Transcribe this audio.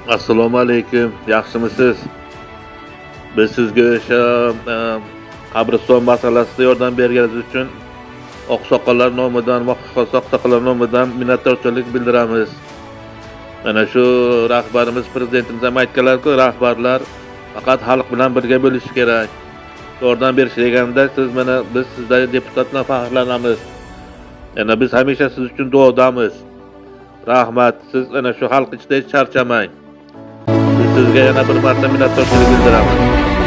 Assalomu alaykum. Yaxshimisiz? Biz sizga o'sha qabriston masalasida yordam berganingiz uchun oqsoqollar nomidan va oqsoqollar nomidan minnatdorchilik bildiramiz. Mana shu rahbarimiz prezidentimiz ham aytganlar-ku, rahbarlar faqat xalq bilan birga bo'lishi kerak. Yordam berish deganda biz sizlar deputatlar faxrlanamiz. Yana biz hamisha siz uchun duodamiz. Rahmat. Siz ana shu xalq ichida hech charchamang. Sizga yana bir marta minnatdorchilik bildiramiz.